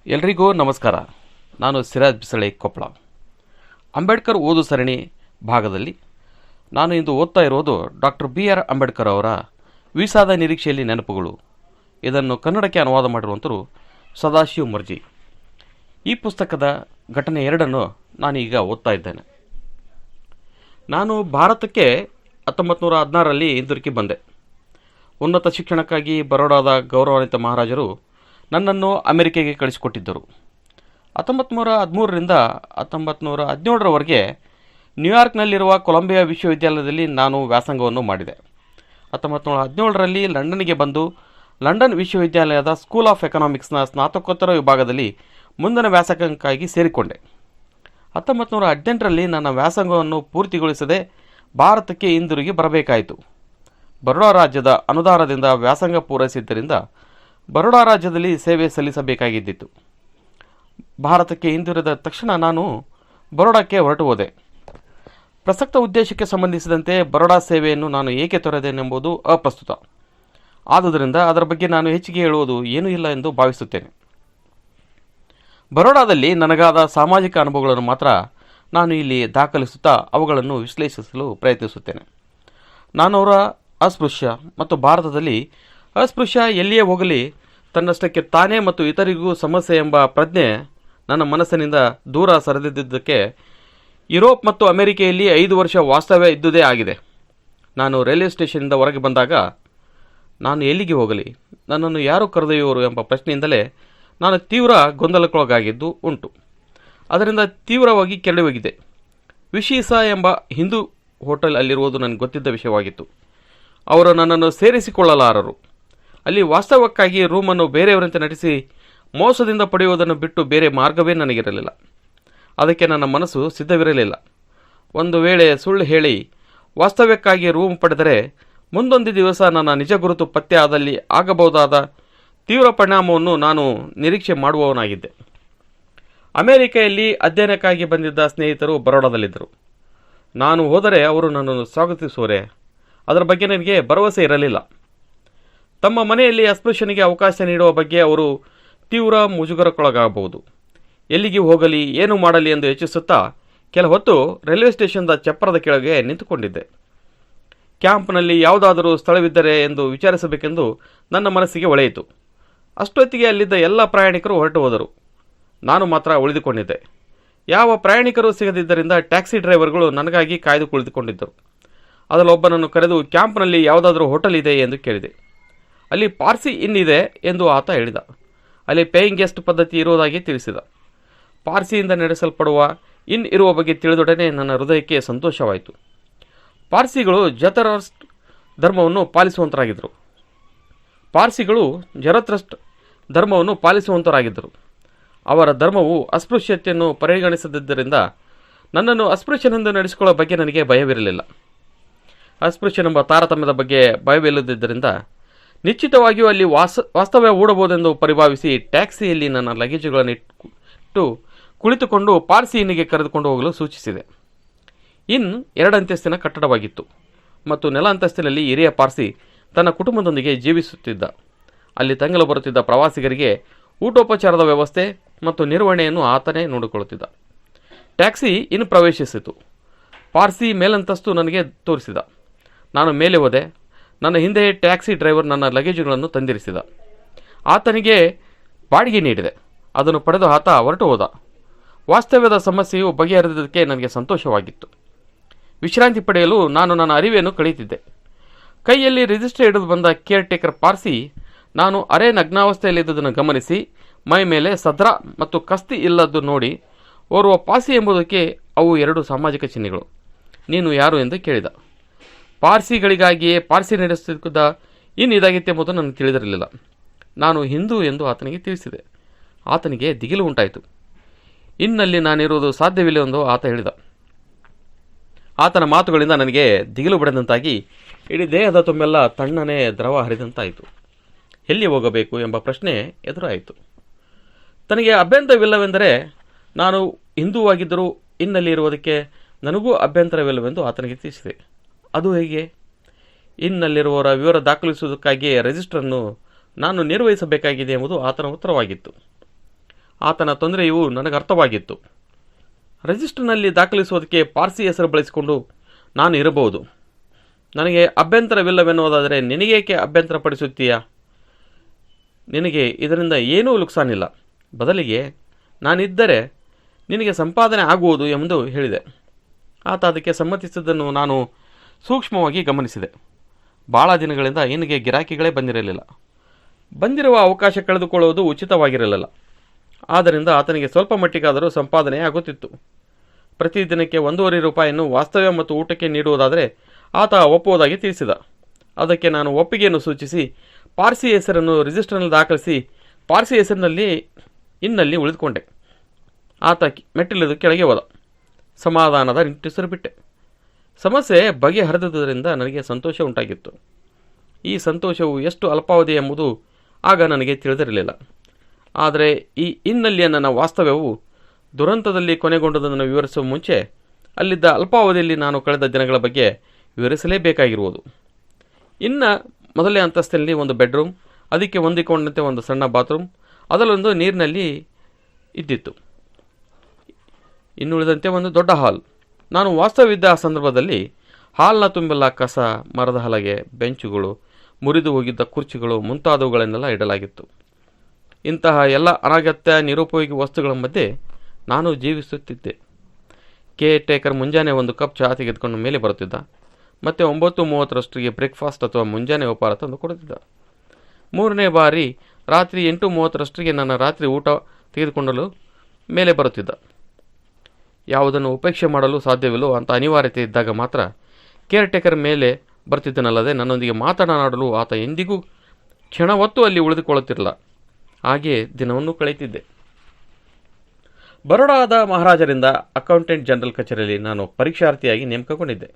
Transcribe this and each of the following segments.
ಎಲ್ರಿಗೂ ನಮಸ್ಕಾರ. ನಾನು ಸಿರಾಜ್ ಬಿಸಳೆ ಕೊಪ್ಪಳ. ಅಂಬೇಡ್ಕರ್ ಓದು ಸರಣಿ ಭಾಗದಲ್ಲಿ ನಾನು ಇಂದು ಓದ್ತಾ ಇರೋದು ಡಾಕ್ಟರ್ BR ಅಂಬೇಡ್ಕರ್ ಅವರ ವೀಸಾದ ನಿರೀಕ್ಷೆಯಲ್ಲಿ ನೆನಪುಗಳು. ಇದನ್ನು ಕನ್ನಡಕ್ಕೆ ಅನುವಾದ ಮಾಡಿರುವಂಥರು ಸದಾಶಿವ ಮರ್ಜಿ. ಈ ಪುಸ್ತಕದ ಘಟನೆ 2 ನಾನೀಗ ಓದ್ತಾ ಇದ್ದೇನೆ. ನಾನು ಭಾರತಕ್ಕೆ 1916ರಲ್ಲಿ ಹಿಂದಿರುಗಿ ಬಂದೆ. ಉನ್ನತ ಶಿಕ್ಷಣಕ್ಕಾಗಿ ಬರೋಡಾದ ಗೌರವಾನ್ವಿತ ಮಹಾರಾಜರು ನನ್ನನ್ನು ಅಮೆರಿಕೆಗೆ ಕಳಿಸಿಕೊಟ್ಟಿದ್ದರು. 1913ರಿಂದ 1917ರವರೆಗೆ ನ್ಯೂಯಾರ್ಕ್ನಲ್ಲಿರುವ ಕೊಲಂಬಿಯಾ ವಿಶ್ವವಿದ್ಯಾಲಯದಲ್ಲಿ ನಾನು ವ್ಯಾಸಂಗವನ್ನು ಮಾಡಿದೆ. 1917ರಲ್ಲಿ ಲಂಡನ್ಗೆ ಬಂದು ಲಂಡನ್ ವಿಶ್ವವಿದ್ಯಾಲಯದ ಸ್ಕೂಲ್ ಆಫ್ ಎಕನಾಮಿಕ್ಸ್ನ ಸ್ನಾತಕೋತ್ತರ ವಿಭಾಗದಲ್ಲಿ ಮುಂದಿನ ವ್ಯಾಸಂಗಕ್ಕಾಗಿ ಸೇರಿಕೊಂಡೆ. 1918ರಲ್ಲಿ ನನ್ನ ವ್ಯಾಸಂಗವನ್ನು ಪೂರ್ತಿಗೊಳಿಸದೆ ಭಾರತಕ್ಕೆ ಹಿಂದಿರುಗಿ ಬರಬೇಕಾಯಿತು. ಬರೋಡಾ ರಾಜ್ಯದ ಅನುದಾನದಿಂದ ವ್ಯಾಸಂಗ ಪೂರೈಸಿದ್ದರಿಂದ ಬರೋಡಾ ರಾಜ್ಯದಲ್ಲಿ ಸೇವೆ ಸಲ್ಲಿಸಬೇಕಾಗಿದ್ದಿತು. ಭಾರತಕ್ಕೆ ಹಿಂದಿರುಗಿದ ತಕ್ಷಣ ನಾನು ಬರೋಡಾಕ್ಕೆ ಹೊರಟು ಹೋದೆ. ಪ್ರಸಕ್ತ ಉದ್ದೇಶಕ್ಕೆ ಸಂಬಂಧಿಸಿದಂತೆ ಬರೋಡಾ ಸೇವೆಯನ್ನು ನಾನು ಏಕೆ ತೊರೆದೇನೆಂಬುದು ಅಪ್ರಸ್ತುತ. ಆದುದರಿಂದ ಅದರ ಬಗ್ಗೆ ನಾನು ಹೆಚ್ಚಿಗೆ ಹೇಳುವುದು ಏನೂ ಇಲ್ಲ ಎಂದು ಭಾವಿಸುತ್ತೇನೆ. ಬರೋಡಾದಲ್ಲಿ ನನಗಾದ ಸಾಮಾಜಿಕ ಅನುಭವಗಳನ್ನು ಮಾತ್ರ ನಾನು ಇಲ್ಲಿ ದಾಖಲಿಸುತ್ತಾ ಅವುಗಳನ್ನು ವಿಶ್ಲೇಷಿಸಲು ಪ್ರಯತ್ನಿಸುತ್ತೇನೆ. ನಾನವರ ಅಸ್ಪೃಶ್ಯ ಮತ್ತು ಭಾರತದಲ್ಲಿ ಅಸ್ಪೃಶ್ಯ ಎಲ್ಲಿಯೇ ಹೋಗಲಿ ತನ್ನಷ್ಟಕ್ಕೆ ತಾನೇ ಮತ್ತು ಇತರಿಗೂ ಸಮಸ್ಯೆ ಎಂಬ ಪ್ರಜ್ಞೆ ನನ್ನ ಮನಸ್ಸಿನಿಂದ ದೂರ ಸರಿದಿದ್ದಕ್ಕೆ ಯುರೋಪ್ ಮತ್ತು ಅಮೆರಿಕೆಯಲ್ಲಿ 5 ವರ್ಷ ವಾಸ್ತವ್ಯ ಇದ್ದುದೇ ಆಗಿದೆ. ನಾನು ರೈಲ್ವೆ ಸ್ಟೇಷನ್ನಿಂದ ಹೊರಗೆ ಬಂದಾಗ ನಾನು ಎಲ್ಲಿಗೆ ಹೋಗಲಿ, ನನ್ನನ್ನು ಯಾರು ಕರೆದೊಯ್ಯುವರು ಎಂಬ ಪ್ರಶ್ನೆಯಿಂದಲೇ ನಾನು ತೀವ್ರ ಗೊಂದಲಕ್ಕೊಳಗಾಗಿದ್ದು ಉಂಟು. ಅದರಿಂದ ತೀವ್ರವಾಗಿ ಕೆರಳಿ ಹೋಗಿದೆ. ವಿಶೀಸಾ ಎಂಬ ಹಿಂದೂ ಹೋಟೆಲ್ ಅಲ್ಲಿರುವುದು ನನಗೆ ಗೊತ್ತಿದ್ದ ವಿಷಯವಾಗಿತ್ತು. ಅವರು ನನ್ನನ್ನು ಸೇರಿಸಿಕೊಳ್ಳಲಾರರು. ಅಲ್ಲಿ ವಾಸ್ತವಕ್ಕಾಗಿ ರೂಮನ್ನು ಬೇರೆಯವರಂತೆ ನಟಿಸಿ ಮೋಸದಿಂದ ಪಡೆಯುವುದನ್ನು ಬಿಟ್ಟು ಬೇರೆ ಮಾರ್ಗವೇ ನನಗಿರಲಿಲ್ಲ. ಅದಕ್ಕೆ ನನ್ನ ಮನಸ್ಸು ಸಿದ್ಧವಿರಲಿಲ್ಲ. ಒಂದು ವೇಳೆ ಸುಳ್ಳು ಹೇಳಿ ವಾಸ್ತವ್ಯಕ್ಕಾಗಿ ರೂಮ್ ಪಡೆದರೆ ಮುಂದೊಂದು ದಿವಸ ನನ್ನ ನಿಜ ಗುರುತು ಪತ್ತೆ ಆದಲ್ಲಿ ಆಗಬಹುದಾದ ತೀವ್ರ ಪರಿಣಾಮವನ್ನು ನಾನು ನಿರೀಕ್ಷೆ ಮಾಡುವವನಾಗಿದ್ದೆ. ಅಮೆರಿಕೆಯಲ್ಲಿ ಅಧ್ಯಯನಕ್ಕಾಗಿ ಬಂದಿದ್ದ ಸ್ನೇಹಿತರು ಬರೋಡಾದಲ್ಲಿದ್ದರು. ನಾನು ಹೋದರೆ ಅವರು ನನ್ನನ್ನು ಸ್ವಾಗತಿಸುವರೆ, ಅದರ ಬಗ್ಗೆ ನನಗೆ ಭರವಸೆ ಇರಲಿಲ್ಲ. ತಮ್ಮ ಮನೆಯಲ್ಲಿ ಅಸ್ಪೃಶ್ಯನಿಗೆ ಅವಕಾಶ ನೀಡುವ ಬಗ್ಗೆ ಅವರು ತೀವ್ರ ಮುಜುಗರಕ್ಕೊಳಗಾಗಬಹುದು. ಎಲ್ಲಿಗೆ ಹೋಗಲಿ, ಏನು ಮಾಡಲಿ ಎಂದು ಯೋಚಿಸುತ್ತಾ ಕೆಲ ಹೊತ್ತು ರೈಲ್ವೆ ಸ್ಟೇಷನ್ದ ಚಪ್ಪರದ ಕೆಳಗೆ ನಿಂತುಕೊಂಡಿದ್ದೆ. ಕ್ಯಾಂಪ್ನಲ್ಲಿ ಯಾವುದಾದರೂ ಸ್ಥಳವಿದ್ದರೆ ಎಂದು ವಿಚಾರಿಸಬೇಕೆಂದು ನನ್ನ ಮನಸ್ಸಿಗೆ ಒಳೆಯಿತು. ಅಷ್ಟೊತ್ತಿಗೆ ಅಲ್ಲಿದ್ದ ಎಲ್ಲ ಪ್ರಯಾಣಿಕರು ಹೊರಟು ಹೋದರು. ನಾನು ಮಾತ್ರ ಉಳಿದುಕೊಂಡಿದ್ದೆ. ಯಾವ ಪ್ರಯಾಣಿಕರು ಸಿಗದಿದ್ದರಿಂದ ಟ್ಯಾಕ್ಸಿ ಡ್ರೈವರ್ಗಳು ನನಗಾಗಿ ಕಾಯ್ದು ಕುಳಿತುಕೊಂಡಿದ್ದರು. ಅದರಲ್ಲೊಬ್ಬನನ್ನು ಕರೆದು ಕ್ಯಾಂಪ್ನಲ್ಲಿ ಯಾವುದಾದ್ರೂ ಹೋಟೆಲ್ ಇದೆ ಎಂದು ಕೇಳಿದೆ. ಅಲ್ಲಿ ಪಾರ್ಸಿ ಇನ್ ಇದೆ ಎಂದು ಆತ ಹೇಳಿದ. ಅಲ್ಲಿ ಪೇಯಿಂಗ್ ಗೆಸ್ಟ್ ಪದ್ಧತಿ ಇರುವುದಾಗಿ ತಿಳಿಸಿದ. ಪಾರ್ಸಿಯಿಂದ ನಡೆಸಲ್ಪಡುವ ಇನ್ ಇರುವ ಬಗ್ಗೆ ತಿಳಿದೊಡನೆ ನನ್ನ ಹೃದಯಕ್ಕೆ ಸಂತೋಷವಾಯಿತು. ಪಾರ್ಸಿಗಳು ಜರಥ್ರಸ್ಟ್ ಧರ್ಮವನ್ನು ಪಾಲಿಸುವಂತರಾಗಿದ್ದರು. ಅವರ ಧರ್ಮವು ಅಸ್ಪೃಶ್ಯತೆಯನ್ನು ಪರಿಗಣಿಸದಿದ್ದರಿಂದ ನನ್ನನ್ನು ಅಸ್ಪೃಶ್ಯನೆಂದು ನಡೆಸಿಕೊಳ್ಳುವ ಬಗ್ಗೆ ನನಗೆ ಭಯವಿರಲಿಲ್ಲ. ಅಸ್ಪೃಶ್ಯನೆಂಬ ತಾರತಮ್ಯದ ಬಗ್ಗೆ ಭಯವಿಲ್ಲದಿದ್ದರಿಂದ ನಿಶ್ಚಿತವಾಗಿಯೂ ಅಲ್ಲಿ ವಾಸ್ತವ್ಯ ಹೂಡಬಹುದೆಂದು ಪರಿಭಾವಿಸಿ ಟ್ಯಾಕ್ಸಿಯಲ್ಲಿ ನನ್ನ ಲಗೇಜುಗಳನ್ನು ಇಟ್ಟು ಕುಳಿತುಕೊಂಡು ಪಾರ್ಸಿ ಇನ್ನಿಗೆ ಕರೆದುಕೊಂಡು ಹೋಗಲು ಸೂಚಿಸಿದೆ. ಇನ್ 2 ಅಂತಸ್ತಿನ ಕಟ್ಟಡವಾಗಿತ್ತು ಮತ್ತು ನೆಲ ಅಂತಸ್ತಿನಲ್ಲಿ ಹಿರಿಯ ಪಾರ್ಸಿ ತನ್ನ ಕುಟುಂಬದೊಂದಿಗೆ ಜೀವಿಸುತ್ತಿದ್ದ. ಅಲ್ಲಿ ತಂಗಲು ಬರುತ್ತಿದ್ದ ಪ್ರವಾಸಿಗರಿಗೆ ಊಟೋಪಚಾರದ ವ್ಯವಸ್ಥೆ ಮತ್ತು ನಿರ್ವಹಣೆಯನ್ನು ಆತನೇ ನೋಡಿಕೊಳ್ಳುತ್ತಿದ್ದ. ಟ್ಯಾಕ್ಸಿ ಇನ್ ಪ್ರವೇಶಿಸಿತು. ಪಾರ್ಸಿ ಮೇಲಂತಸ್ತು ನನಗೆ ತೋರಿಸಿದ. ನಾನು ಮೇಲೆ ಹೋದೆ. ನನ್ನ ಹಿಂದೆ ಟ್ಯಾಕ್ಸಿ ಡ್ರೈವರ್ ನನ್ನ ಲಗೇಜುಗಳನ್ನು ತಂದಿರಿಸಿದ. ಆತನಿಗೆ ಬಾಡಿಗೆ ನೀಡಿದೆ. ಅದನ್ನು ಪಡೆದು ಆತ ಹೊರಟು ಹೋದ. ವಾಸ್ತವ್ಯದ ಸಮಸ್ಯೆಯು ಬಗೆಹರಿದಕ್ಕೆ ನನಗೆ ಸಂತೋಷವಾಗಿತ್ತು. ವಿಶ್ರಾಂತಿ ಪಡೆಯಲು ನಾನು ನನ್ನ ಅರಿವೆಯನ್ನು ಕಳೆಯುತ್ತಿದ್ದೆ. ಕೈಯಲ್ಲಿ ರಿಜಿಸ್ಟರ್ ಹಿಡಿದು ಬಂದ ಕೇರ್ ಟೇಕರ್ ಪಾರ್ಸಿ ನಾನು ಅರೆ ನಗ್ನಾವಸ್ಥೆಯಲ್ಲಿದ್ದುದನ್ನು ಗಮನಿಸಿ ಮೈ ಮೇಲೆ ಸದ್ರಾ ಮತ್ತು ಕಸ್ತಿ ಇಲ್ಲದ್ದು ನೋಡಿ, ಓರ್ವ ಪಾರ್ಸಿ ಎಂಬುದಕ್ಕೆ ಅವು 2 ಸಾಮಾಜಿಕ ಚಿಹ್ನೆಗಳು, ನೀನು ಯಾರು ಎಂದು ಕೇಳಿದ. ಪಾರ್ಸಿಗಳಿಗಾಗಿಯೇ ಪಾರ್ಸಿ ನಡೆಸುತ್ತಿದ್ದ ಇದಾಗಿತ್ತೆಂಬುದು ನನಗೆ ತಿಳಿದಿರಲಿಲ್ಲ. ನಾನು ಹಿಂದೂ ಎಂದು ಆತನಿಗೆ ತಿಳಿಸಿದೆ. ಆತನಿಗೆ ದಿಗಿಲು ಉಂಟಾಯಿತು. ಇನ್ನಲ್ಲಿ ನಾನಿರುವುದು ಸಾಧ್ಯವಿಲ್ಲ ಎಂದು ಆತ ಹೇಳಿದ. ಆತನ ಮಾತುಗಳಿಂದ ನನಗೆ ದಿಗಿಲು ಬಿಡದಂತಾಗಿ ಇಡೀ ದೇಹದ ತುಂಬೆಲ್ಲ ತಣ್ಣನೆ ದ್ರವ ಹರಿದಂತಾಯಿತು. ಎಲ್ಲಿ ಹೋಗಬೇಕು ಎಂಬ ಪ್ರಶ್ನೆ ಎದುರಾಯಿತು. ತನಗೆ ಅಭ್ಯಂತರವಿಲ್ಲವೆಂದರೆ ನಾನು ಹಿಂದೂವಾಗಿದ್ದರೂ ಇನ್ನಲ್ಲಿ ಇರುವುದಕ್ಕೆ ನನಗೂ ಅಭ್ಯಂತರವಿಲ್ಲವೆಂದು ಆತನಿಗೆ ತಿಳಿಸಿದೆ. ಅದು ಹೇಗೆ? ಇನ್ನಲ್ಲಿರುವವರ ವಿವರ ದಾಖಲಿಸುವುದಕ್ಕಾಗಿಯೇ ರಿಜಿಸ್ಟರನ್ನು ನಾನು ನಿರ್ವಹಿಸಬೇಕಾಗಿದೆ ಎಂಬುದು ಆತನ ಉತ್ತರವಾಗಿತ್ತು. ಆತನ ತೊಂದರೆಯೂ ನನಗೆ ಅರ್ಥವಾಗಿತ್ತು. ರಿಜಿಸ್ಟರ್ನಲ್ಲಿ ದಾಖಲಿಸುವುದಕ್ಕೆ ಪಾರ್ಸಿ ಹೆಸರು ಬಳಸಿಕೊಂಡು ನಾನು ಇರಬಹುದು. ನನಗೆ ಅಭ್ಯಂತರವಿಲ್ಲವೆನ್ನುವುದಾದರೆ ನಿನಗೇಕೆ ಅಭ್ಯಂತರ ಪಡಿಸುತ್ತೀಯಾ? ನಿನಗೆ ಇದರಿಂದ ಏನೂ ನುಕ್ಸಾನಿಲ್ಲ. ಬದಲಿಗೆ ನಾನಿದ್ದರೆ ನಿನಗೆ ಸಂಪಾದನೆ ಆಗುವುದು ಎಂದು ಹೇಳಿದೆ. ಆತ ಅದಕ್ಕೆ ಸಮ್ಮತಿಸಿದ್ದನ್ನು ನಾನು ಸೂಕ್ಷ್ಮವಾಗಿ ಗಮನಿಸಿದೆ. ಭಾಳ ದಿನಗಳಿಂದ ಇವನಿಗೆ ಗಿರಾಕಿಗಳೇ ಬಂದಿರಲಿಲ್ಲ. ಬಂದಿರುವ ಅವಕಾಶ ಕಳೆದುಕೊಳ್ಳುವುದು ಉಚಿತವಾಗಿರಲಿಲ್ಲ. ಆದ್ದರಿಂದ ಆತನಿಗೆ ಸ್ವಲ್ಪ ಮಟ್ಟಿಗಾದರೂ ಸಂಪಾದನೆ ಆಗುತ್ತಿತ್ತು. ಪ್ರತಿದಿನಕ್ಕೆ 1.5 ರೂಪಾಯಿಯನ್ನು ವಾಸ್ತವ್ಯ ಮತ್ತು ಊಟಕ್ಕೆ ನೀಡುವುದಾದರೆ ಆತ ಒಪ್ಪುವುದಾಗಿ ತಿಳಿಸಿದ. ಅದಕ್ಕೆ ನಾನು ಒಪ್ಪಿಗೆಯನ್ನು ಸೂಚಿಸಿ ಪಾರ್ಸಿ ಹೆಸರನ್ನು ರಿಜಿಸ್ಟರ್ನಲ್ಲಿ ದಾಖಲಿಸಿ ಪಾರ್ಸಿ ಹೆಸರಿನಲ್ಲಿ ಇನ್ನಲ್ಲಿ ಉಳಿದುಕೊಂಡೆ. ಆತ ಮೆಟ್ಟಿಲಿದು ಕೆಳಗೆ ಹೋದ. ಸಮಾಧಾನದ ನಿಟ್ಟುಸಿರು ಬಿಟ್ಟೆ. ಸಮಸ್ಯೆ ಬಗೆಹರಿದುದರಿಂದ ನನಗೆ ಸಂತೋಷ ಉಂಟಾಗಿತ್ತು. ಈ ಸಂತೋಷವು ಎಷ್ಟು ಅಲ್ಪಾವಧಿ ಎಂಬುದು ಆಗ ನನಗೆ ತಿಳಿದಿರಲಿಲ್ಲ. ಆದರೆ ಈ ಇನ್ನಲ್ಲಿಯ ನನ್ನ ವಾಸ್ತವ್ಯವು ದುರಂತದಲ್ಲಿ ಕೊನೆಗೊಂಡುದನ್ನು ವಿವರಿಸುವ ಮುಂಚೆ ಅಲ್ಲಿದ್ದ ಅಲ್ಪಾವಧಿಯಲ್ಲಿ ನಾನು ಕಳೆದ ದಿನಗಳ ಬಗ್ಗೆ ವಿವರಿಸಲೇಬೇಕಾಗಿರುವುದು. ಇನ್ನು ಮೊದಲನೇ ಅಂತಸ್ತಿನಲ್ಲಿ ಒಂದು ಬೆಡ್ರೂಮ್, ಅದಕ್ಕೆ ಹೊಂದಿಕೊಂಡಂತೆ ಒಂದು ಸಣ್ಣ ಬಾತ್ರೂಮ್, ಅದರಲ್ಲೊಂದು ನೀರಿನಲ್ಲಿ ಇದ್ದಿತ್ತು. ಇನ್ನುಳಿದಂತೆ ಒಂದು ದೊಡ್ಡ ಹಾಲ್. ನಾನು ವಾಸ್ತವ್ಯವಿದ್ದ ಆ ಸಂದರ್ಭದಲ್ಲಿ ಹಾಲ್ನ ತುಂಬೆಲ್ಲ ಕಸ, ಮರದ ಹಲಗೆ, ಬೆಂಚುಗಳು, ಮುರಿದು ಹೋಗಿದ್ದ ಕುರ್ಚಿಗಳು ಮುಂತಾದವುಗಳನ್ನೆಲ್ಲ ಇಡಲಾಗಿತ್ತು. ಇಂತಹ ಎಲ್ಲ ಅನಗತ್ಯ ನಿರುಪಯೋಗಿ ವಸ್ತುಗಳ ಮಧ್ಯೆ ನಾನು ಜೀವಿಸುತ್ತಿದ್ದೆ. ಕೇರ್ ಟೇಕರ್ ಮುಂಜಾನೆ ಒಂದು ಕಪ್ ಚಹಾ ತೆಗೆದುಕೊಂಡು ಮೇಲೆ ಬರುತ್ತಿದ್ದ. ಮತ್ತು 9:30 ಬ್ರೇಕ್ಫಾಸ್ಟ್ ಅಥವಾ ಮುಂಜಾನೆ ಉಪಹಾರ ತಂದು ಕೊಡುತ್ತಿದ್ದ. 3ನೇ ಬಾರಿ ರಾತ್ರಿ 8:30 ನನ್ನ ರಾತ್ರಿ ಊಟ ತೆಗೆದುಕೊಳ್ಳಲು ಮೇಲೆ ಬರುತ್ತಿದ್ದ. ಯಾವುದನ್ನು ಉಪೇಕ್ಷೆ ಮಾಡಲು ಸಾಧ್ಯವಿಲ್ಲೋ ಅಂಥ ಅನಿವಾರ್ಯತೆ ಇದ್ದಾಗ ಮಾತ್ರ ಕೇರ್ ಟೇಕರ್ ಮೇಲೆ ಬರ್ತಿದ್ದನಲ್ಲದೆ ನನ್ನೊಂದಿಗೆ ಮಾತನಾಡಲು ಆತ ಎಂದಿಗೂ ಕ್ಷಣ ಹೊತ್ತು ಅಲ್ಲಿ ಉಳಿದುಕೊಳ್ಳುತ್ತಿರಲಿಲ್ಲ. ಹಾಗೆಯೇ ದಿನವನ್ನು ಕಳೆಯುತ್ತಿದ್ದೆ. ಬರೋಡಾದ ಮಹಾರಾಜರಿಂದ ಅಕೌಂಟೆಂಟ್ ಜನರಲ್ ಕಚೇರಿಯಲ್ಲಿ ನಾನು ಪರೀಕ್ಷಾರ್ಥಿಯಾಗಿ ನೇಮಕಗೊಂಡಿದ್ದೆ.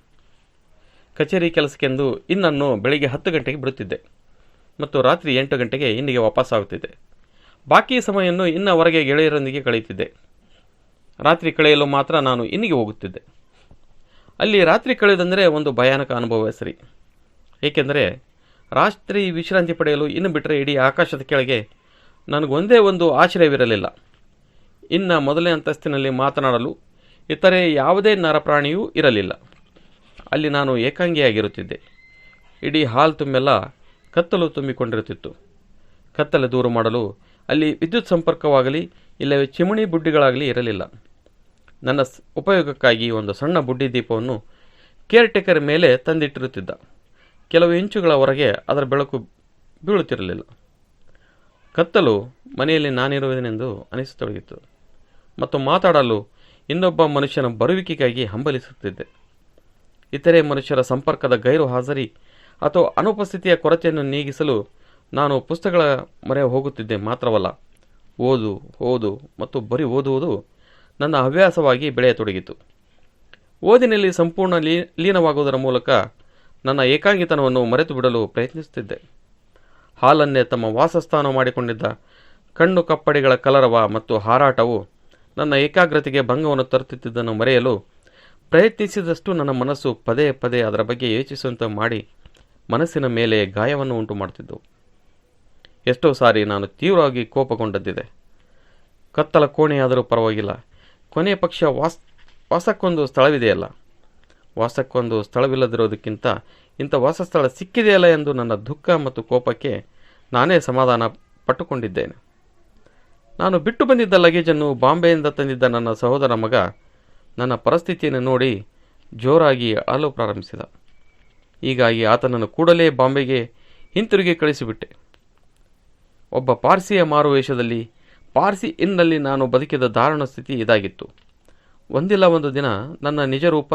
ಕಚೇರಿ ಕೆಲಸಕ್ಕೆಂದು ಇನ್ನನ್ನು ಬೆಳಿಗ್ಗೆ 10 ಗಂಟೆಗೆ ಬಿಡುತ್ತಿದ್ದೆ ಮತ್ತು ರಾತ್ರಿ 8 ಗಂಟೆಗೆ ಇನ್ನಿಗೆ ವಾಪಸ್ಸಾಗುತ್ತಿದ್ದೆ. ಬಾಕಿ ಸಮಯವನ್ನು ಇನ್ನ ಹೊರಗೆ ಗೆಳೆಯರೊಂದಿಗೆ ಕಳೆಯುತ್ತಿದ್ದೆ. ರಾತ್ರಿ ಕಳೆಯಲು ಮಾತ್ರ ನಾನು ಇನ್ನಿಗೆ ಹೋಗುತ್ತಿದ್ದೆ. ಅಲ್ಲಿ ರಾತ್ರಿ ಕಳೆಯುವುದೆಂದರೆ ಒಂದು ಭಯಾನಕ ಅನುಭವ ಸರಿ. ಏಕೆಂದರೆ ರಾತ್ರಿ ವಿಶ್ರಾಂತಿ ಪಡೆಯಲು ಇನ್ನು ಬಿಟ್ಟರೆ ಇಡೀ ಆಕಾಶದ ಕೆಳಗೆ ನನಗೊಂದೇ ಒಂದು ಆಶ್ರಯವಿರಲಿಲ್ಲ. ಇನ್ನು ಮೊದಲನೇ ಅಂತಸ್ತಿನಲ್ಲಿ ಮಾತನಾಡಲು ಇತರೆ ಯಾವುದೇ ನರಪ್ರಾಣಿಯೂ ಇರಲಿಲ್ಲ. ಅಲ್ಲಿ ನಾನು ಏಕಾಂಗಿಯಾಗಿರುತ್ತಿದ್ದೆ. ಇಡೀ ಹಾಲ್ ತುಂಬೆಲ್ಲ ಕತ್ತಲು ತುಂಬಿಕೊಂಡಿರುತ್ತಿತ್ತು. ಕತ್ತಲೆ ದೂರ ಮಾಡಲು ಅಲ್ಲಿ ವಿದ್ಯುತ್ ಸಂಪರ್ಕವಾಗಲಿ ಇಲ್ಲವೇ ಚಿಮಣಿ ಬುಡ್ಡಿಗಳಾಗಲಿ ಇರಲಿಲ್ಲ. ನನ್ನ ಉಪಯೋಗಕ್ಕಾಗಿ ಒಂದು ಸಣ್ಣ ಬುಡ್ಡಿ ದೀಪವನ್ನು ಕೇರ್ ಟೇಕರ್ ಮೇಲೆ ತಂದಿಟ್ಟಿರುತ್ತಿದ್ದ. ಕೆಲವು ಇಂಚುಗಳ ಹೊರಗೆ ಅದರ ಬೆಳಕು ಬೀಳುತ್ತಿರಲಿಲ್ಲ. ಕತ್ತಲು ಮನೆಯಲ್ಲಿ ನಾನಿರುವುದೆನೆಂದು ಅನಿಸತೊಡಗಿತ್ತು ಮತ್ತು ಮಾತಾಡಲು ಇನ್ನೊಬ್ಬ ಮನುಷ್ಯನ ಬರುವಿಕೆಗಾಗಿ ಹಂಬಲಿಸುತ್ತಿದ್ದೆ. ಇತರೆ ಮನುಷ್ಯರ ಸಂಪರ್ಕದ ಗೈರು ಹಾಜರಿ ಅಥವಾ ಅನುಪಸ್ಥಿತಿಯ ಕೊರತೆಯನ್ನು ನೀಗಿಸಲು ನಾನು ಪುಸ್ತಕಗಳ ಮೊರೆ ಹೋಗುತ್ತಿದ್ದೆ ಮಾತ್ರವಲ್ಲ, ಓದು ಮತ್ತು ಬರೀ ಓದುವುದು ನನ್ನ ಹವ್ಯಾಸವಾಗಿ ಬೆಳೆಯತೊಡಗಿತು. ಓದಿನಲ್ಲಿ ಸಂಪೂರ್ಣ ಲೀನವಾಗುವುದರ ಮೂಲಕ ನನ್ನ ಏಕಾಂಗಿತನವನ್ನು ಮರೆತು ಬಿಡಲು ಪ್ರಯತ್ನಿಸುತ್ತಿದ್ದೆ. ಹಾಲನ್ನೇ ತಮ್ಮ ವಾಸಸ್ಥಾನ ಮಾಡಿಕೊಂಡಿದ್ದ ಕಣ್ಣು ಕಪ್ಪಡಿಗಳ ಕಲರವ ಮತ್ತು ಹಾರಾಟವು ನನ್ನ ಏಕಾಗ್ರತೆಗೆ ಭಂಗವನ್ನು ತರುತ್ತಿದ್ದುದನ್ನು ಮರೆಯಲು ಪ್ರಯತ್ನಿಸಿದಷ್ಟು ನನ್ನ ಮನಸ್ಸು ಪದೇ ಪದೇ ಅದರ ಬಗ್ಗೆ ಯೋಚಿಸುವಂತೆ ಮಾಡಿ ಮನಸ್ಸಿನ ಮೇಲೆ ಗಾಯವನ್ನು ಉಂಟು ಮಾಡುತ್ತಿದ್ದವು. ಎಷ್ಟೋ ಸಾರಿ ನಾನು ತೀವ್ರವಾಗಿ ಕೋಪಗೊಂಡದ್ದಿದೆ. ಕತ್ತಲ ಕೋಣೆಯಾದರೂ ಪರವಾಗಿಲ್ಲ, ಕೊನೆಯ ಪಕ್ಷ ವಾಸಕ್ಕೊಂದು ಸ್ಥಳವಿದೆಯಲ್ಲ. ವಾಸಕ್ಕೊಂದು ಸ್ಥಳವಿಲ್ಲದಿರೋದಕ್ಕಿಂತ ಇಂಥ ವಾಸಸ್ಥಳ ಸಿಕ್ಕಿದೆಯಲ್ಲ ಎಂದು ನನ್ನ ದುಃಖ ಮತ್ತು ಕೋಪಕ್ಕೆ ನಾನೇ ಸಮಾಧಾನ ಪಟ್ಟುಕೊಂಡಿದ್ದೇನೆ. ನಾನು ಬಿಟ್ಟು ಬಂದಿದ್ದ ಲಗೇಜನ್ನು ಬಾಂಬೆಯಿಂದ ತಂದಿದ್ದ ನನ್ನ ಸಹೋದರ ಮಗ ನನ್ನ ಪರಿಸ್ಥಿತಿಯನ್ನು ನೋಡಿ ಜೋರಾಗಿ ಅಳಲು ಪ್ರಾರಂಭಿಸಿದ. ಹೀಗಾಗಿ ಆತನನ್ನು ಕೂಡಲೇ ಬಾಂಬೆಗೆ ಹಿಂತಿರುಗಿ ಕಳಿಸಿಬಿಟ್ಟೆ. ಒಬ್ಬ ಪಾರ್ಸಿಯ ಮಾರುವೇಷದಲ್ಲಿ ಪಾರ್ಸಿ ಇನ್ನಲ್ಲಿ ನಾನು ಬದುಕಿದ ದಾರುಣ ಸ್ಥಿತಿ ಇದಾಗಿತ್ತು. ಒಂದಿಲ್ಲ ಒಂದು ದಿನ ನನ್ನ ನಿಜ ರೂಪ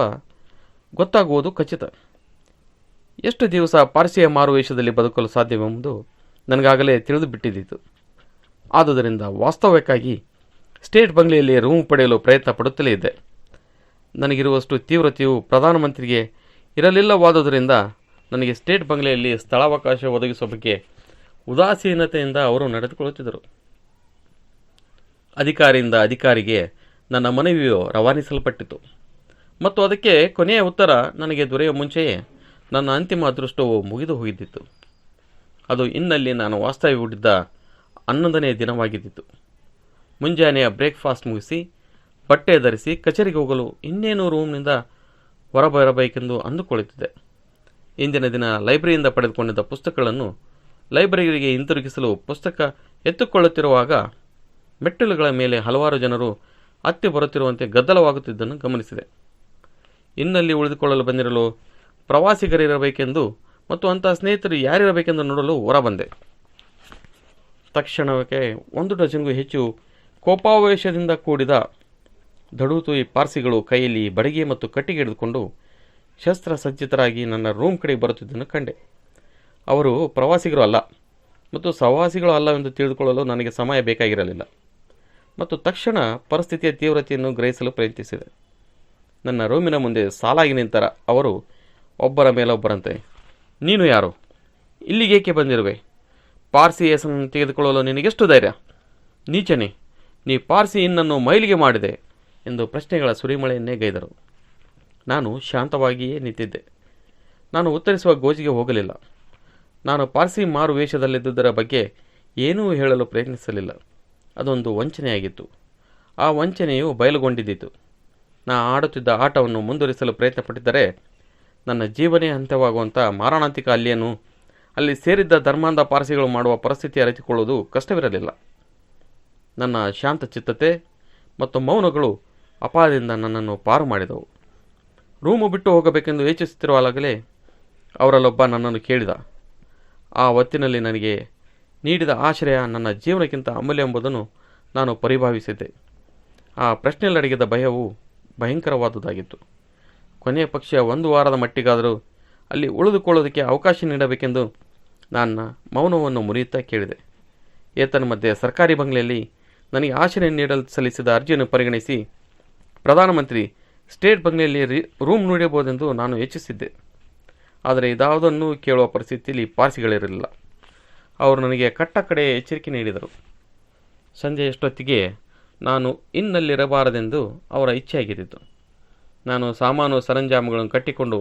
ಗೊತ್ತಾಗುವುದು ಖಚಿತ. ಎಷ್ಟು ದಿವಸ ಪಾರ್ಸಿಯ ಮಾರುವೇಷದಲ್ಲಿ ಬದುಕಲು ಸಾಧ್ಯವೆಂಬುದು ನನಗಾಗಲೇ ತಿಳಿದು ಬಿಟ್ಟಿದ್ದಿತು. ಆದುದರಿಂದ ವಾಸ್ತವಕ್ಕಾಗಿ ಸ್ಟೇಟ್ ಬಂಗ್ಲೆಯಲ್ಲಿ ರೂಮ್ ಪಡೆಯಲು ಪ್ರಯತ್ನ ಪಡುತ್ತಲೇ ಇದ್ದೆ. ನನಗಿರುವಷ್ಟು ತೀವ್ರತೆಯು ಪ್ರಧಾನಮಂತ್ರಿಗೆ ಇರಲಿಲ್ಲವಾದುದರಿಂದ ನನಗೆ ಸ್ಟೇಟ್ ಬಂಗ್ಲೆಯಲ್ಲಿ ಸ್ಥಳಾವಕಾಶ ಒದಗಿಸುವ ಬಗ್ಗೆ ಉದಾಸೀನತೆಯಿಂದ ಅವರು ನಡೆದುಕೊಳ್ಳುತ್ತಿದ್ದರು. ಅಧಿಕಾರಿಯಿಂದ ಅಧಿಕಾರಿಗೆ ನನ್ನ ಮನವಿಯು ರವಾನಿಸಲ್ಪಟ್ಟಿತು ಮತ್ತು ಅದಕ್ಕೆ ಕೊನೆಯ ಉತ್ತರ ನನಗೆ ದೊರೆಯುವ ಮುಂಚೆಯೇ ನನ್ನ ಅಂತಿಮ ಅದೃಷ್ಟವು ಮುಗಿದು ಹೋಗಿದ್ದಿತ್ತು. ಅದು ಇನ್ನಲ್ಲಿ ನಾನು ವಾಸ್ತವ್ಯ ಹೂಡಿದ್ದ 11ನೇ ದಿನವಾಗಿದ್ದಿತು. ಮುಂಜಾನೆಯ ಬ್ರೇಕ್ಫಾಸ್ಟ್ ಮುಗಿಸಿ ಬಟ್ಟೆ ಧರಿಸಿ ಕಚೇರಿಗೆ ಹೋಗಲು ಇನ್ನೇನು ರೂಮ್ನಿಂದ ಹೊರಬರಬೇಕೆಂದು ಅಂದುಕೊಳ್ಳುತ್ತಿದ್ದೆ. ಇಂದಿನ ದಿನ ಲೈಬ್ರರಿಯಿಂದ ಪಡೆದುಕೊಂಡಿದ್ದ ಪುಸ್ತಕಗಳನ್ನು ಲೈಬ್ರರಿಗೆ ಹಿಂತಿರುಗಿಸಲು ಪುಸ್ತಕ ಎತ್ತುಕೊಳ್ಳುತ್ತಿರುವಾಗ ಮೆಟ್ಟಿಲುಗಳ ಮೇಲೆ ಹಲವಾರು ಜನರು ಹತ್ತಿ ಬರುತ್ತಿರುವಂತೆ ಗದ್ದಲವಾಗುತ್ತಿದ್ದನ್ನು ಗಮನಿಸಿದೆ. ಇನ್ನಲ್ಲಿ ಉಳಿದುಕೊಳ್ಳಲು ಬಂದಿರಲು ಪ್ರವಾಸಿಗರಿರಬೇಕೆಂದು ಮತ್ತು ಅಂತಹ ಸ್ನೇಹಿತರು ಯಾರಿರಬೇಕೆಂದು ನೋಡಲು ಹೊರಬಂದೆ. ತಕ್ಷಣಕ್ಕೆ 1 ಡಜನ್ಗೂ ಹೆಚ್ಚು ಕೋಪಾವೇಶದಿಂದ ಕೂಡಿದ ದಡುತುಯಿ ಪಾರ್ಸಿಗಳು ಕೈಯಲ್ಲಿ ಬಡಿಗೆ ಮತ್ತು ಕಟ್ಟಿಗೆ ಹಿಡಿದುಕೊಂಡು ಶಸ್ತ್ರಸಜ್ಜಿತರಾಗಿ ನನ್ನ ರೂಮ್ ಕಡೆಗೆ ಬರುತ್ತಿದ್ದನ್ನು ಕಂಡೆ. ಅವರು ಪ್ರವಾಸಿಗರು ಅಲ್ಲ ಮತ್ತು ಸಹವಾಸಿಗಳು ಅಲ್ಲವೆಂದು ತಿಳಿದುಕೊಳ್ಳಲು ನನಗೆ ಸಮಯ ಬೇಕಾಗಿರಲಿಲ್ಲ ಮತ್ತು ತಕ್ಷಣ ಪರಿಸ್ಥಿತಿಯ ತೀವ್ರತೆಯನ್ನು ಗ್ರಹಿಸಲು ಪ್ರಯತ್ನಿಸಿದೆ. ನನ್ನ ರೂಮಿನ ಮುಂದೆ ಸಾಲಾಗಿ ನಿಂತರ ಅವರು ಒಬ್ಬರ ಮೇಲೊಬ್ಬರಂತೆ, ನೀನು ಯಾರು? ಇಲ್ಲಿಗೇಕೆ ಬಂದಿರುವೆ? ಪಾರ್ಸಿ ಹೆಸರನ್ನು ತೆಗೆದುಕೊಳ್ಳಲು ನಿನಗೆಷ್ಟು ಧೈರ್ಯ? ನೀಚನೆ, ನೀ ಪಾರ್ಸಿ ಇನ್ನನ್ನು ಮೈಲಿಗೆ ಮಾಡಿದೆ ಎಂದು ಪ್ರಶ್ನೆಗಳ ಸುರಿಮಳೆಯನ್ನೇ ಗೈದರು. ನಾನು ಶಾಂತವಾಗಿಯೇ ನಿಂತಿದ್ದೆ. ನಾನು ಉತ್ತರಿಸುವ ಗೋಜಿಗೆ ಹೋಗಲಿಲ್ಲ. ನಾನು ಪಾರ್ಸಿ ಮಾರು ವೇಷದಲ್ಲಿದ್ದುದರ ಬಗ್ಗೆ ಏನೂ ಹೇಳಲು ಪ್ರಯತ್ನಿಸಲಿಲ್ಲ. ಅದೊಂದು ವಂಚನೆಯಾಗಿತ್ತು. ಆ ವಂಚನೆಯು ಬಯಲುಗೊಂಡಿದ್ದಿತು. ನಾ ಆಡುತ್ತಿದ್ದ ಆಟವನ್ನು ಮುಂದುವರಿಸಲು ಪ್ರಯತ್ನಪಟ್ಟಿದ್ದರೆ ನನ್ನ ಜೀವನೇ ಅಂತ್ಯವಾಗುವಂಥ ಮಾರಣಾಂತಿಕ ಹಲ್ಲೆಯನ್ನು ಅಲ್ಲಿ ಸೇರಿದ್ದ ಧರ್ಮಾಂಧ ಪಾರ್ಸಿಗಳು ಮಾಡುವ ಪರಿಸ್ಥಿತಿ ಅರಿತುಕೊಳ್ಳುವುದು ಕಷ್ಟವಿರಲಿಲ್ಲ. ನನ್ನ ಶಾಂತಚಿತ್ತತೆ ಮತ್ತು ಮೌನಗಳು ಅಪಾಯದಿಂದ ನನ್ನನ್ನು ಪಾರು ಮಾಡಿದವು. ರೂಮು ಬಿಟ್ಟು ಹೋಗಬೇಕೆಂದು ಯೋಚಿಸುತ್ತಿರುವಾಗಲೇ ಅವರಲ್ಲೊಬ್ಬ ನನ್ನನ್ನು ಕೇಳಿದ. ಆ ಹೊತ್ತಿನಲ್ಲಿ ನನಗೆ ನೀಡಿದ ಆಶ್ರಯ ನನ್ನ ಜೀವನಕ್ಕಿಂತ ಅಮೂಲ್ಯ ಎಂಬುದನ್ನು ನಾನು ಪರಿಭಾವಿಸಿದ್ದೆ. ಆ ಪ್ರಶ್ನೆಯಲ್ಲಡಗಿದ ಭಯವು ಭಯಂಕರವಾದುದಾಗಿತ್ತು. ಕೊನೆಯ ಪಕ್ಷ 1 ವಾರದ ಮಟ್ಟಿಗಾದರೂ ಅಲ್ಲಿ ಉಳಿದುಕೊಳ್ಳೋದಕ್ಕೆ ಅವಕಾಶ ನೀಡಬೇಕೆಂದು ನನ್ನ ಮೌನವನ್ನು ಮುರಿಯುತ್ತಾ ಕೇಳಿದೆ. ಏತನ ಮಧ್ಯೆ ಸರ್ಕಾರಿ ಬಂಗ್ಲೆಯಲ್ಲಿ ನನಗೆ ಆಶ್ರಯ ನೀಡಲು ಸಲ್ಲಿಸಿದ ಅರ್ಜಿಯನ್ನು ಪರಿಗಣಿಸಿ ಪ್ರಧಾನಮಂತ್ರಿ ಸ್ಟೇಟ್ ಬಂಗ್ಲೆಯಲ್ಲಿ ರೂಮ್ ನೀಡಬಹುದೆಂದು ನಾನು ಯೋಚಿಸಿದ್ದೆ. ಆದರೆ ಇದಾವುದನ್ನು ಕೇಳುವ ಪರಿಸ್ಥಿತಿಯಲ್ಲಿ ಪಾರ್ಸಿಗಳಿರಲಿಲ್ಲ. ಅವರು ನನಗೆ ಕಟ್ಟ ಕಡೆ ಎಚ್ಚರಿಕೆ ನೀಡಿದರು. ಸಂಜೆಯಷ್ಟೊತ್ತಿಗೆ ನಾನು ಇನ್ನಲ್ಲಿರಬಾರದೆಂದು ಅವರ ಇಚ್ಛೆಯಾಗಿದ್ದಿತು. ನಾನು ಸಾಮಾನು ಸರಂಜಾಮುಗಳನ್ನು ಕಟ್ಟಿಕೊಂಡು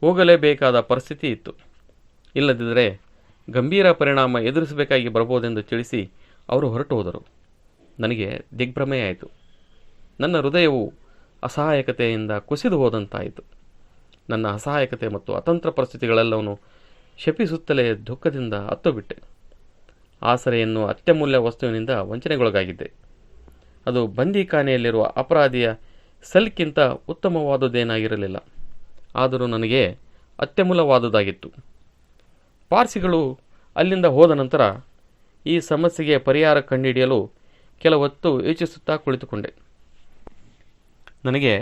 ಹೋಗಲೇಬೇಕಾದ ಪರಿಸ್ಥಿತಿ ಇತ್ತು. ಇಲ್ಲದಿದ್ದರೆ ಗಂಭೀರ ಪರಿಣಾಮ ಎದುರಿಸಬೇಕಾಗಿ ಬರಬಹುದೆಂದು ತಿಳಿಸಿ ಅವರು ಹೊರಟು ಹೋದರು. ನನಗೆ ದಿಗ್ಭ್ರಮೆಯಾಯಿತು. ನನ್ನ ಹೃದಯವು ಅಸಹಾಯಕತೆಯಿಂದ ಕುಸಿದು ಹೋದಂತಾಯಿತು. ನನ್ನ ಅಸಹಾಯಕತೆ ಮತ್ತು ಅತಂತ್ರ ಪರಿಸ್ಥಿತಿಗಳೆಲ್ಲವನ್ನು ಶಪಿಸುತ್ತಲೇ ದುಃಖದಿಂದ ಹತ್ತುಬಿಟ್ಟೆ. ಆಸರೆಯನ್ನು ಅತ್ಯಮೂಲ್ಯ ವಸ್ತುವಿನಿಂದ ವಂಚನೆಗೊಳಗಾಗಿದ್ದೆ. ಅದು ಬಂದಿಖಾನೆಯಲ್ಲಿರುವ ಅಪರಾಧಿಯ ಸೆಲ್ಗಿಂತ ಉತ್ತಮವಾದುದೇನಾಗಿರಲಿಲ್ಲ. ಆದರೂ ನನಗೆ ಅತ್ಯಮೂಲ್ಯವಾದುದಾಗಿತ್ತು. ಪಾರ್ಸಿಗಳು ಅಲ್ಲಿಂದ ಹೋದ ನಂತರ ಈ ಸಮಸ್ಯೆಗೆ ಪರಿಹಾರ ಕಂಡುಹಿಡಿಯಲು ಕೆಲವೊತ್ತು ಯೋಚಿಸುತ್ತಾ ಕುಳಿತುಕೊಂಡೆ. ನನಗೆ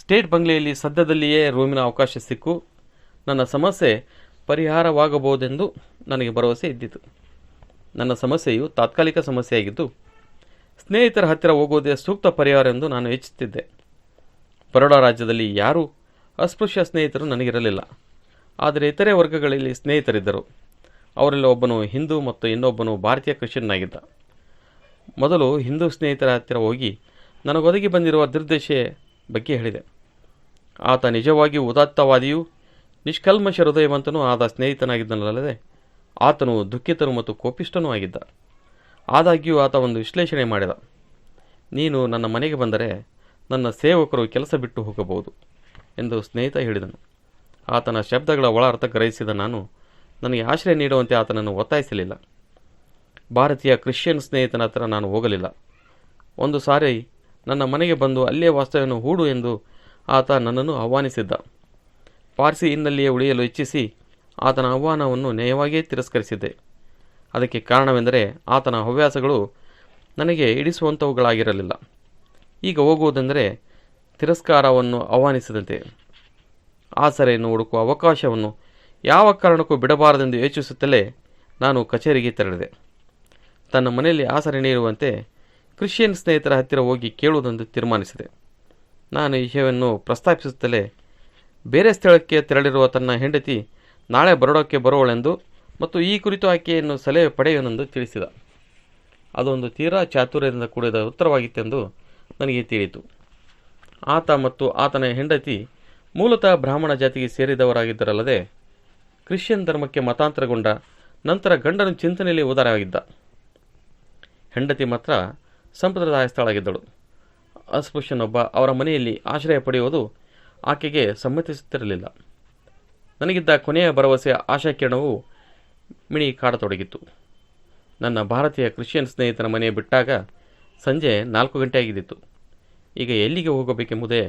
ಸ್ಟೇಟ್ ಬಂಗ್ಲೆಯಲ್ಲಿ ಸದ್ಯದಲ್ಲಿಯೇ ರೂಮಿನ ಅವಕಾಶ ಸಿಕ್ಕು ನನ್ನ ಸಮಸ್ಯೆ ಪರಿಹಾರವಾಗಬಹುದೆಂದು ನನಗೆ ಭರವಸೆ ಇದ್ದಿತು. ನನ್ನ ಸಮಸ್ಯೆಯು ತಾತ್ಕಾಲಿಕ ಸಮಸ್ಯೆಯಾಗಿದ್ದು ಸ್ನೇಹಿತರ ಹತ್ತಿರ ಹೋಗುವುದೇ ಸೂಕ್ತ ಪರಿಹಾರ ಎಂದು ನಾನು ಯೋಚಿಸುತ್ತಿದ್ದೆ. ಬರೋಡಾ ರಾಜ್ಯದಲ್ಲಿ ಯಾರೂ ಅಸ್ಪೃಶ್ಯ ಸ್ನೇಹಿತರು ನನಗಿರಲಿಲ್ಲ. ಆದರೆ ಇತರೆ ವರ್ಗಗಳಲ್ಲಿ ಸ್ನೇಹಿತರಿದ್ದರು. ಅವರಲ್ಲಿ ಒಬ್ಬನು ಹಿಂದೂ ಮತ್ತು ಇನ್ನೊಬ್ಬನು ಭಾರತೀಯ ಕ್ರಿಶ್ಚಿಯನ್ನಾಗಿದ್ದ. ಮೊದಲು ಹಿಂದೂ ಸ್ನೇಹಿತರ ಹತ್ತಿರ ಹೋಗಿ ನನಗೊದಗಿ ಬಂದಿರುವ ದುರ್ದಶೆ ಬಗ್ಗೆ ಹೇಳಿದೆ. ಆತ ನಿಜವಾಗಿಯೂ ಉದಾತ್ತವಾದಿಯೂ ನಿಷ್ಕಲ್ಮಶ ಹೃದಯವಂತನೂ ಆದ ಸ್ನೇಹಿತನಾಗಿದ್ದನಲ್ಲದೆ ಆತನು ದುಃಖಿತನು ಮತ್ತು ಕೋಪಿಷ್ಟನೂ ಆಗಿದ್ದ. ಆದಾಗ್ಯೂ ಆತ ಒಂದು ವಿಶ್ಲೇಷಣೆ ಮಾಡಿದ. ನೀನು ನನ್ನ ಮನೆಗೆ ಬಂದರೆ ನನ್ನ ಸೇವಕರು ಕೆಲಸ ಬಿಟ್ಟು ಹೋಗಬಹುದು ಎಂದು ಸ್ನೇಹಿತ ಹೇಳಿದನು. ಆತನ ಶಬ್ದಗಳ ಒಳ ಅರ್ಥ ಗ್ರಹಿಸಿದ ನಾನು ನನಗೆ ಆಶ್ರಯ ನೀಡುವಂತೆ ಆತನನ್ನು ಒತ್ತಾಯಿಸಲಿಲ್ಲ. ಭಾರತೀಯ ಕ್ರಿಶ್ಚಿಯನ್ ಸ್ನೇಹಿತನ ಹತ್ರ ನಾನು ಹೋಗಲಿಲ್ಲ. ಒಂದು ಸಾರಿ ನನ್ನ ಮನೆಗೆ ಬಂದು ಅಲ್ಲೇ ವಾಸ್ತವ್ಯವನ್ನು ಹೂಡು ಎಂದು ಆತ ನನ್ನನ್ನು ಆಹ್ವಾನಿಸಿದ್ದ. ಪಾರ್ಸಿ ಇನ್ನಲ್ಲಿಯೇ ಉಳಿಯಲು ಇಚ್ಛಿಸಿ ಆತನ ಆಹ್ವಾನವನ್ನು ನ್ಯಾಯವಾಗಿಯೇ ತಿರಸ್ಕರಿಸಿದ್ದೆ. ಅದಕ್ಕೆ ಕಾರಣವೆಂದರೆ ಆತನ ಹವ್ಯಾಸಗಳು ನನಗೆ ಹಿಡಿಸುವಂಥವುಗಳಾಗಿರಲಿಲ್ಲ. ಈಗ ಹೋಗುವುದೆಂದರೆ ತಿರಸ್ಕಾರವನ್ನು ಆಹ್ವಾನಿಸಿದಂತೆ. ಆಸರೆಯನ್ನು ಹುಡುಕುವ ಅವಕಾಶವನ್ನು ಯಾವ ಕಾರಣಕ್ಕೂ ಬಿಡಬಾರದೆಂದು ಯೋಚಿಸುತ್ತಲೇ ನಾನು ಕಚೇರಿಗೆ ತೆರಳಿದೆ. ತನ್ನ ಮನೆಯಲ್ಲಿ ಆಸರೆ ನೀಡುವಂತೆ ಕ್ರಿಶ್ಚಿಯನ್ ಸ್ನೇಹಿತರ ಹತ್ತಿರ ಹೋಗಿ ಕೇಳುವುದೆಂದು ತೀರ್ಮಾನಿಸಿದೆ. ನಾನು ಈ ವಿಷಯವನ್ನು ಪ್ರಸ್ತಾಪಿಸುತ್ತಲೇ ಬೇರೆ ಸ್ಥಳಕ್ಕೆ ತೆರಳಿರುವ ತನ್ನ ಹೆಂಡತಿ ನಾಳೆ ಬರೋಡಕ್ಕೆ ಬರುವಳೆಂದು ಮತ್ತು ಈ ಕುರಿತು ಆಕೆಯನ್ನು ಸಲಹೆ ಪಡೆಯುವನೆಂದು ತಿಳಿಸಿದ. ಅದೊಂದು ತೀರಾ ಚಾತುರ್ಯದಿಂದ ಕೂಡಿದ ಉತ್ತರವಾಗಿತ್ತೆಂದು ನನಗೆ ತಿಳಿಯಿತು. ಆತ ಮತ್ತು ಆತನ ಹೆಂಡತಿ ಮೂಲತಃ ಬ್ರಾಹ್ಮಣ ಜಾತಿಗೆ ಸೇರಿದವರಾಗಿದ್ದರಲ್ಲದೆ ಕ್ರಿಶ್ಚಿಯನ್ ಧರ್ಮಕ್ಕೆ ಮತಾಂತರಗೊಂಡ ನಂತರ ಗಂಡನ ಚಿಂತನೆಯಲ್ಲಿ ಉದಾರವಾಗಿದ್ದ. ಹೆಂಡತಿ ಮಾತ್ರ ಸಂಪ್ರದಾಯ ಸ್ಥಳಾಗಿದ್ದಳು. ಅಸ್ಪೃಶ್ಯನೊಬ್ಬ ಅವರ ಮನೆಯಲ್ಲಿ ಆಶ್ರಯ ಪಡೆಯುವುದು ಆಕೆಗೆ ಸಮ್ಮತಿಸುತ್ತಿರಲಿಲ್ಲ. ನನಗಿದ್ದ ಕೊನೆಯ ಭರವಸೆಯ ಆಶಾಕಿರಣವು ಮಿಣಿ ಕಾಡತೊಡಗಿತ್ತು. ನನ್ನ ಭಾರತೀಯ ಕ್ರಿಶ್ಚಿಯನ್ ಸ್ನೇಹಿತನ ಮನೆ ಬಿಟ್ಟಾಗ ಸಂಜೆ 4 ಗಂಟೆ ಆಗಿದ್ದಿತ್ತು. ಈಗ ಎಲ್ಲಿಗೆ ಹೋಗಬೇಕೆಂಬುದೇ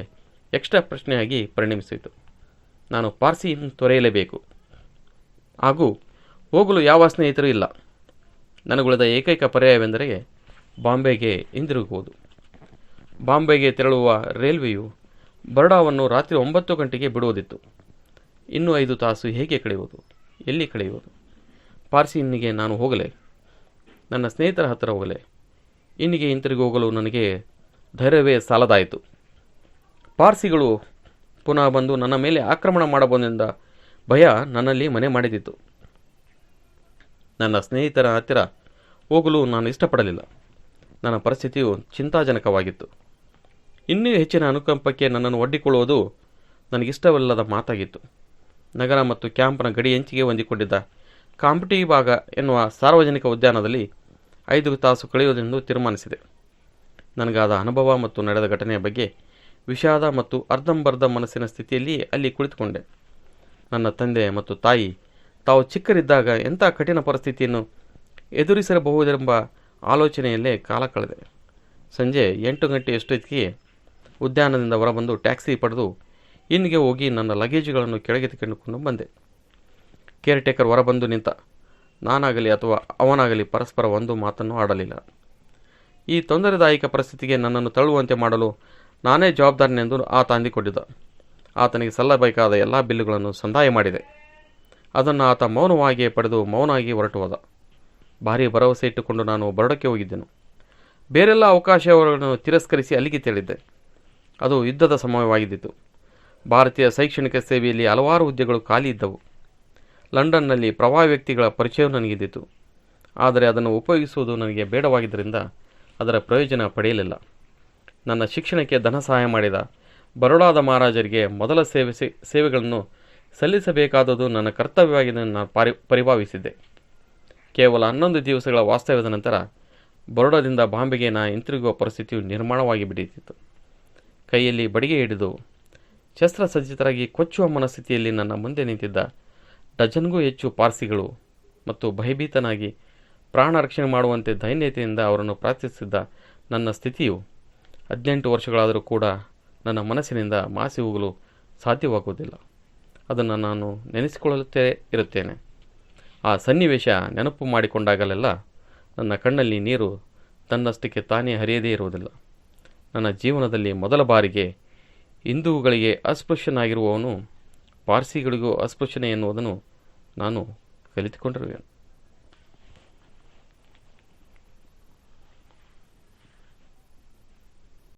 ಎಕ್ಸ್ಟ್ರಾ ಪ್ರಶ್ನೆಯಾಗಿ ಪರಿಣಮಿಸಿತು. ನಾನು ಪಾರ್ಸಿಯನ್ನು ತೊರೆಯಲೇಬೇಕು. ಹಾಗೂ ಹೋಗಲು ಯಾವ ಸ್ನೇಹಿತರೂ ಇಲ್ಲ. ನನಗುಳಿದ ಏಕೈಕ ಪರ್ಯಾಯವೆಂದರೆ ಬಾಂಬೆಗೆ ಹಿಂದಿರುಗುವುದು. ಬಾಂಬೆಗೆ ತೆರಳುವ ರೈಲ್ವೆಯು ಬರೋಡಾವನ್ನು ರಾತ್ರಿ 9 ಗಂಟೆಗೆ ಬಿಡುವುದಿತ್ತು. ಇನ್ನೂ 5 ತಾಸು ಹೇಗೆ ಕಳೆಯುವುದು? ಎಲ್ಲಿ ಕಳೆಯುವುದು? ಪಾರ್ಸಿಯನ್ನಿಗೆ ನಾನು ಹೋಗಲೇ? ನನ್ನ ಸ್ನೇಹಿತರ ಹತ್ತಿರ ಹೋಗಲೇ? ಇನ್ನಿಗೆ ಹಿಂತಿರುಗಿ ಹೋಗಲು ನನಗೆ ಧೈರ್ಯವೇ ಸಾಲದಾಯಿತು. ಪಾರ್ಸಿಗಳು ಪುನಃ ಬಂದು ನನ್ನ ಮೇಲೆ ಆಕ್ರಮಣ ಮಾಡಬಹುದೆಂದ ಭಯ ನನ್ನಲ್ಲಿ ಮನೆ ಮಾಡಿದಿತ್ತು. ನನ್ನ ಸ್ನೇಹಿತರ ಹತ್ತಿರ ಹೋಗಲು ನಾನು ಇಷ್ಟಪಡಲಿಲ್ಲ. ನನ್ನ ಪರಿಸ್ಥಿತಿಯು ಚಿಂತಾಜನಕವಾಗಿತ್ತು. ಇನ್ನೂ ಹೆಚ್ಚಿನ ಅನುಕಂಪಕ್ಕೆ ನನ್ನನ್ನು ಒಡ್ಡಿಕೊಳ್ಳುವುದು ನನಗಿಷ್ಟವಿಲ್ಲದ ಮಾತಾಗಿತ್ತು. ನಗರ ಮತ್ತು ಕ್ಯಾಂಪ್ನ ಗಡಿ ಹೆಂಚಿಗೆ ಹೊಂದಿಕೊಂಡಿದ್ದ ಕಾಂಪಿಟಿ ಭಾಗ ಎನ್ನುವ ಸಾರ್ವಜನಿಕ ಉದ್ಯಾನದಲ್ಲಿ 5 ತಾಸು ಕಳೆಯುವುದೆಂದು ತೀರ್ಮಾನಿಸಿದೆ. ನನಗಾದ ಅನುಭವ ಮತ್ತು ನಡೆದ ಘಟನೆಯ ಬಗ್ಗೆ ವಿಷಾದ ಮತ್ತು ಅರ್ಧಂಬರ್ಧ ಮನಸ್ಸಿನ ಸ್ಥಿತಿಯಲ್ಲಿ ಅಲ್ಲಿ ಕುಳಿತುಕೊಂಡೆ. ನನ್ನ ತಂದೆ ಮತ್ತು ತಾಯಿ ತಾವು ಚಿಕ್ಕರಿದ್ದಾಗ ಎಂಥ ಕಠಿಣ ಪರಿಸ್ಥಿತಿಯನ್ನು ಎದುರಿಸಿರಬಹುದೆಂಬ ಆಲೋಚನೆಯಲ್ಲೇ ಕಾಲ ಕಳೆದೆ. ಸಂಜೆ 8 ಗಂಟೆಯಷ್ಟೊತ್ತಿಗೆ ಉದ್ಯಾನದಿಂದ ಹೊರಬಂದು ಟ್ಯಾಕ್ಸಿ ಪಡೆದು ಇನ್ನಿಗೆ ಹೋಗಿ ನನ್ನ ಲಗೇಜುಗಳನ್ನು ಕೆಳಗೆ ತೆಗೆದುಕೊಂಡು ಬಂದೆ. ಕೇರ್ಟೇಕರ್ ಹೊರಬಂದು ನಿಂತ. ನಾನಾಗಲಿ ಅಥವಾ ಅವನಾಗಲಿ ಪರಸ್ಪರ ಒಂದು ಮಾತನ್ನು ಆಡಲಿಲ್ಲ. ಈ ತೊಂದರೆದಾಯಕ ಪರಿಸ್ಥಿತಿಗೆ ನನ್ನನ್ನು ತಳ್ಳುವಂತೆ ಮಾಡಲು ನಾನೇ ಜವಾಬ್ದಾರನೆಂದು ಆತ ಅಂದಿಕೊಂಡಿದ್ದ. ಆತನಿಗೆ ಸಲ್ಲಬೇಕಾದ ಎಲ್ಲ ಬಿಲ್ಲುಗಳನ್ನು ಸಂದಾಯ ಮಾಡಿದೆ. ಅದನ್ನು ಆತ ಮೌನವಾಗಿಯೇ ಪಡೆದು ಮೌನವಾಗಿ ಹೊರಟು ಹೋದ. ಭಾರೀ ಭರವಸೆ ಇಟ್ಟುಕೊಂಡು ನಾನು ಬರೋಡಕ್ಕೆ ಹೋಗಿದ್ದೆನು. ಬೇರೆಲ್ಲ ಅವಕಾಶಗಳನ್ನು ತಿರಸ್ಕರಿಸಿ ಅಲ್ಲಿಗೆ ತೆರಳಿದ್ದೆ. ಅದು ಯುದ್ಧದ ಸಮಯವಾಗಿದ್ದಿತು. ಭಾರತೀಯ ಶೈಕ್ಷಣಿಕ ಸೇವೆಯಲ್ಲಿ ಹಲವಾರು ಹುದ್ದೆಗಳು ಖಾಲಿ ಇದ್ದವು. ಲಂಡನ್ನಲ್ಲಿ ಪ್ರಭಾವಿ ವ್ಯಕ್ತಿಗಳ ಪರಿಚಯವೂ ನನಗಿದ್ದಿತು. ಆದರೆ ಅದನ್ನು ಉಪಯೋಗಿಸುವುದು ನನಗೆ ಬೇಡವಾಗಿದ್ದರಿಂದ ಅದರ ಪ್ರಯೋಜನ ಪಡೆಯಲಿಲ್ಲ. ನನ್ನ ಶಿಕ್ಷಣಕ್ಕೆ ಧನ ಸಹಾಯ ಮಾಡಿದ ಬರೋಡಾದ ಮಹಾರಾಜರಿಗೆ ಮೊದಲ ಸೇವೆಗಳನ್ನು ಸಲ್ಲಿಸಬೇಕಾದುದು ನನ್ನ ಕರ್ತವ್ಯವಾಗಿದೆ ನಾನು ಪರಿಭಾವಿಸಿದ್ದೆ. ಕೇವಲ 11 ದಿವಸಗಳ ವಾಸ್ತವ್ಯದ ನಂತರ ಬರೋಡಾದಿಂದ ಬಾಂಬೆಗೆ ಹಿಂತಿರುಗುವ ಪರಿಸ್ಥಿತಿಯು ನಿರ್ಮಾಣವಾಗಿ ಬಿಟ್ಟಿತ್ತು. ಕೈಯಲ್ಲಿ ಬಡಿಗೆ ಹಿಡಿದು ಶಸ್ತ್ರಸಜ್ಜಿತರಾಗಿ ಕೊಚ್ಚುವ ಮನಸ್ಥಿತಿಯಲ್ಲಿ ನನ್ನ ಮುಂದೆ ನಿಂತಿದ್ದ ಡಜನ್ಗೂ ಹೆಚ್ಚು ಪಾರ್ಸಿಗಳು ಮತ್ತು ಭಯಭೀತನಾಗಿ ಪ್ರಾಣ ರಕ್ಷಣೆ ಮಾಡುವಂತೆ ದೈನ್ಯತೆಯಿಂದ ಅವರನ್ನು ಪ್ರಾರ್ಥಿಸಿದ್ದ ನನ್ನ ಸ್ಥಿತಿಯು 18 ವರ್ಷಗಳಾದರೂ ಕೂಡ ನನ್ನ ಮನಸ್ಸಿನಿಂದ ಮಾಸಿ ಹೋಗಲು ಸಾಧ್ಯವಾಗುವುದಿಲ್ಲ. ಅದನ್ನು ನಾನು ನೆನೆಸಿಕೊಳ್ಳುತ್ತೇ ಇರುತ್ತೇನೆ. ಆ ಸನ್ನಿವೇಶ ನೆನಪು ಮಾಡಿಕೊಂಡಾಗಲೆಲ್ಲ ನನ್ನ ಕಣ್ಣಲ್ಲಿ ನೀರು ತನ್ನಷ್ಟಕ್ಕೆ ತಾನೇ ಹರಿಯದೇ ಇರುವುದಿಲ್ಲ. ನನ್ನ ಜೀವನದಲ್ಲಿ ಮೊದಲ ಬಾರಿಗೆ ಹಿಂದೂಗಳಿಗೆ ಅಸ್ಪೃಶ್ಯನಾಗಿರುವವನು ಪಾರ್ಸಿಗಳಿಗೂ ಅಸ್ಪೃಶ್ಯನೇ ಎನ್ನುವುದನ್ನು ನಾನು ಕಲಿತುಕೊಂಡಿರುವೆನು.